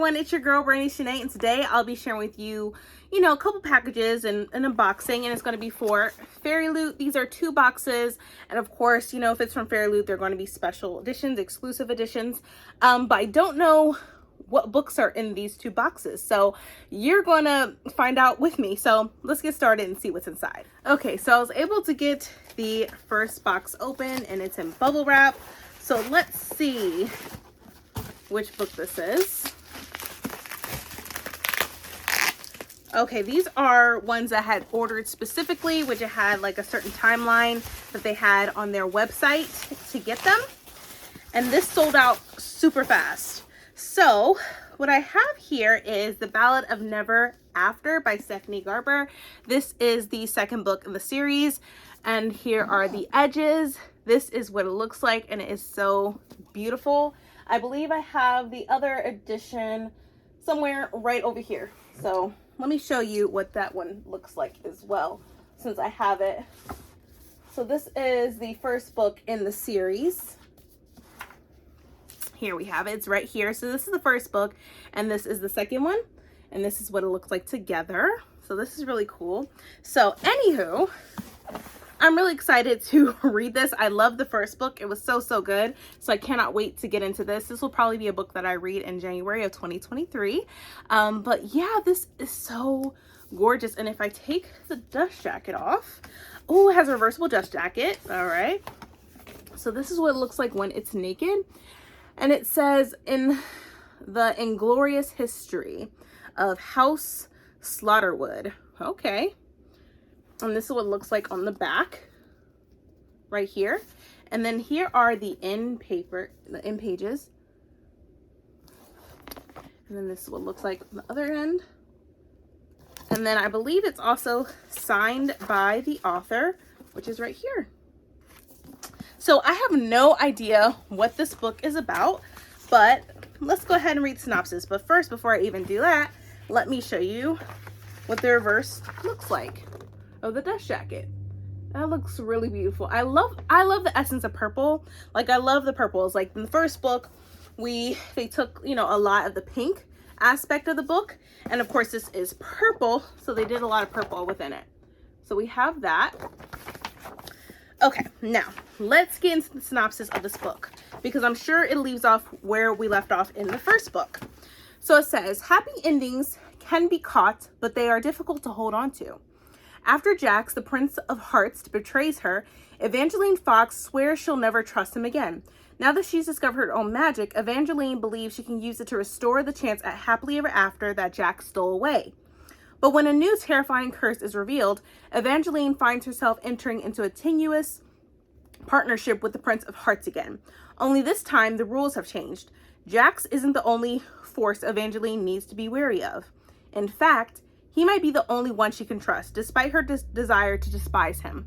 everyone, it's your girl Brandy Shanae, and today I'll be sharing with you, a couple packages and an unboxing, and it's going to be for Fairyloot. These are 2 boxes, and of course, if it's from Fairyloot, they're going to be special editions, exclusive editions, but I don't know what books are in these 2 boxes, so you're going to find out with me. So let's get started and see what's inside. Okay, so I was able to get the first box open, and it's in bubble wrap, so let's see which book this is. Okay, these are ones I had ordered specifically, which it had like a certain timeline that they had on their website to get them, and this sold out super fast. So what I have here is The Ballad of Never After by Stephanie Garber. This is the second book in the series, and here are the edges. This is what it looks like, and it is so beautiful. I believe I have the other edition somewhere right over here. So let me show you what that one looks like as well, since I have it. So this is the first book in the series. Here we have it. It's right here. So this is the first book, and this is the second one, and this is what it looks like together. So this is really cool. So anywho, I'm really excited to read this. I love the first book. It was so good. So I cannot wait to get into this. This will probably be a book that I read in January of 2023. But yeah, this is so gorgeous. And if I take the dust jacket off, oh, it has a reversible dust jacket. All right. So this is what it looks like when it's naked. And it says, in the inglorious history of House Slaughterwood. Okay. And this is what it looks like on the back right here. And then here are the end pages. And then this is what it looks like on the other end. And then I believe it's also signed by the author, which is right here. So I have no idea what this book is about, but let's go ahead and read the synopsis. But first, before I even do that, let me show you what the reverse looks like of the dust jacket. That looks really beautiful. I love the essence of purple. Like, I love the purples. Like in the first book, they took, a lot of the pink aspect of the book, and of course this is purple, so they did a lot of purple within it. So we have that. Okay, now let's get into the synopsis of this book, because I'm sure it leaves off where we left off in the first book. So it says, happy endings can be caught, but they are difficult to hold on to. After Jax, the Prince of Hearts, betrays her, Evangeline Fox swears she'll never trust him again. Now that she's discovered her own magic, Evangeline believes she can use it to restore the chance at happily ever after that Jax stole away. But when a new terrifying curse is revealed, Evangeline finds herself entering into a tenuous partnership with the Prince of Hearts again. Only this time, the rules have changed. Jax isn't the only force Evangeline needs to be wary of. In fact, he might be the only one she can trust, despite her desire to despise him.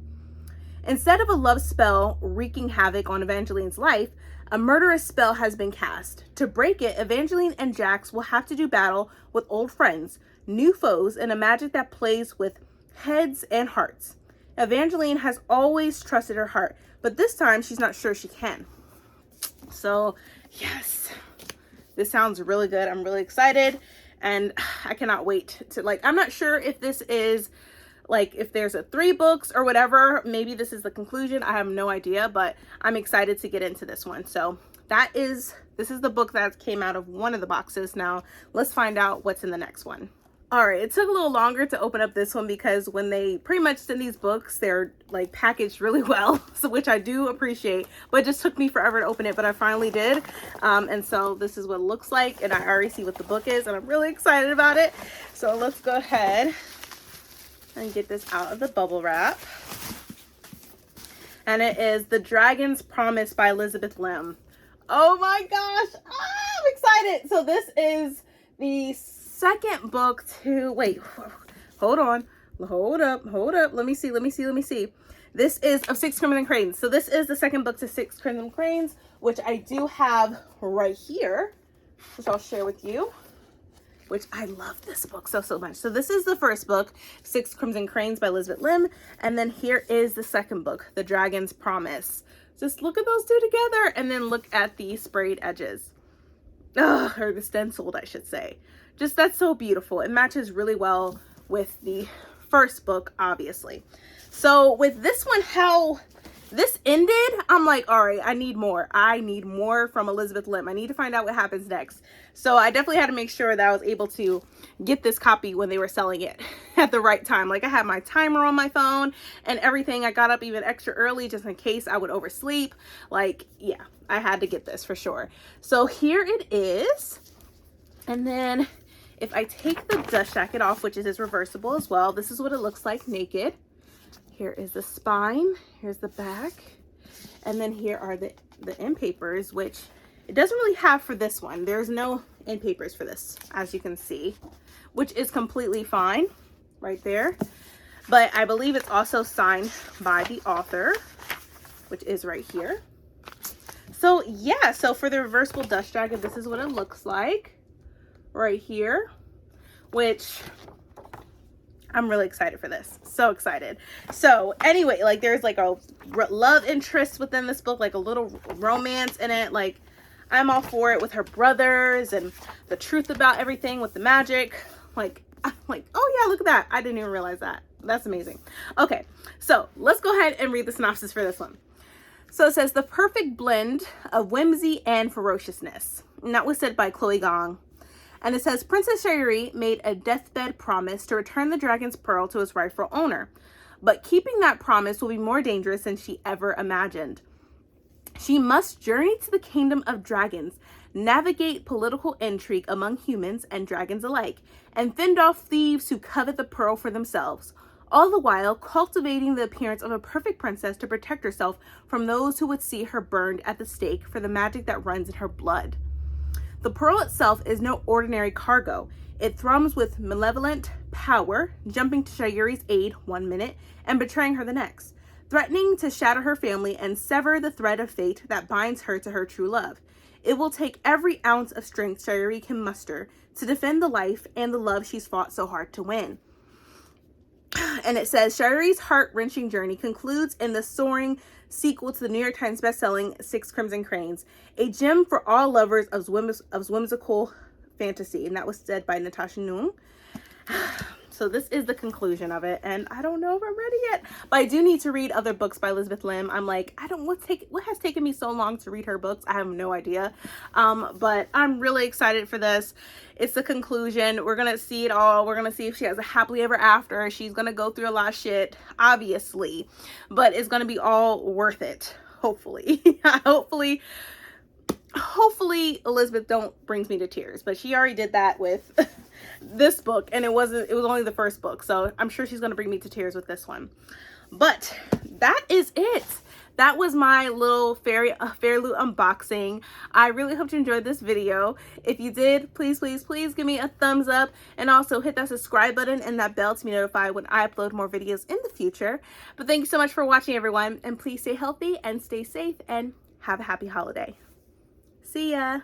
Instead of a love spell wreaking havoc on Evangeline's life, a murderous spell has been cast. To break it, Evangeline and Jax will have to do battle with old friends, new foes, and a magic that plays with heads and hearts. Evangeline has always trusted her heart, but this time she's not sure she can. So, yes, this sounds really good. I'm really excited. And I cannot wait to, I'm not sure if this is, if there's a 3 books or whatever. Maybe this is the conclusion. I have no idea, but I'm excited to get into this one. So this is the book that came out of one of the boxes. Now let's find out what's in the next one. All right, it took a little longer to open up this one because when they pretty much send these books, they're packaged really well, so which I do appreciate, but it just took me forever to open it, but I finally did. And so this is what it looks like, and I already see what the book is, and I'm really excited about it. So let's go ahead and get this out of the bubble wrap. And it is The Dragon's Promise by Elizabeth Lim. Oh my gosh, I'm excited. So this is the second book to, wait, hold on, hold up, let me see. This is of 6 Crimson Cranes. So this is the second book to 6 Crimson Cranes, which I do have right here, which I'll share with you, which I love this book so much. So this is the first book, 6 Crimson Cranes by Elizabeth Lim, and then here is the second book, The Dragon's Promise. Just look at those 2 together, and then look at the sprayed edges. or the stenciled, I should say. Just, that's so beautiful. It matches really well with the first book, obviously. So with this one, how this ended, I'm like, all right, I need more. I need more from Elizabeth Lim. I need to find out what happens next. So I definitely had to make sure that I was able to get this copy when they were selling it at the right time. Like, I had my timer on my phone and everything. I got up even extra early just in case I would oversleep. Like, yeah, I had to get this for sure. So here it is. And then if I take the dust jacket off, which is reversible as well, this is what it looks like naked. Here is the spine, here's the back, and then here are the end papers, which it doesn't really have for this one. There's no end papers for this, as you can see, which is completely fine right there. But I believe it's also signed by the author, which is right here. So yeah, so for the reversible dust jacket, this is what it looks like right here, which I'm really excited for this. So excited. So anyway, like, there's like a love interest within this book, like a little romance in it. Like, I'm all for it with her brothers and the truth about everything with the magic. Like, I'm like, oh yeah, look at that. I didn't even realize that. That's amazing. Okay, so let's go ahead and read the synopsis for this one. So it says, the perfect blend of whimsy and ferociousness. And that was said by Chloe Gong. And it says, Princess Chayuri made a deathbed promise to return the dragon's pearl to its rightful owner. But keeping that promise will be more dangerous than she ever imagined. She must journey to the kingdom of dragons, navigate political intrigue among humans and dragons alike, and fend off thieves who covet the pearl for themselves, all the while cultivating the appearance of a perfect princess to protect herself from those who would see her burned at the stake for the magic that runs in her blood. The pearl itself is no ordinary cargo. It thrums with malevolent power, jumping to Chayuri's aid one minute and betraying her the next, threatening to shatter her family and sever the thread of fate that binds her to her true love. It will take every ounce of strength Chayuri can muster to defend the life and the love she's fought so hard to win. And it says, Chayuri's heart-wrenching journey concludes in the soaring sequel to the New York Times bestselling Six Crimson Cranes, a gem for all lovers of whimsical fantasy. And that was said by Natasha Noong. So this is the conclusion of it, and I don't know if I'm ready yet, but I do need to read other books by Elizabeth Lim. I'm like, what has taken me so long to read her books? I have no idea. But I'm really excited for this. It's the conclusion. We're gonna see it all. We're gonna see if she has a happily ever after. She's gonna go through a lot of shit, obviously, but it's gonna be all worth it, hopefully. Hopefully Elizabeth brings me to tears, but she already did that with this book, and it was only the first book, so I'm sure she's going to bring me to tears with this one. But that is it. That was my little Fairyloot unboxing. I really hope you enjoyed this video. If you did, please give me a thumbs up, and also hit that subscribe button and that bell to be notified when I upload more videos in the future. But thank you so much for watching, everyone, and please stay healthy and stay safe and have a happy holiday. See ya.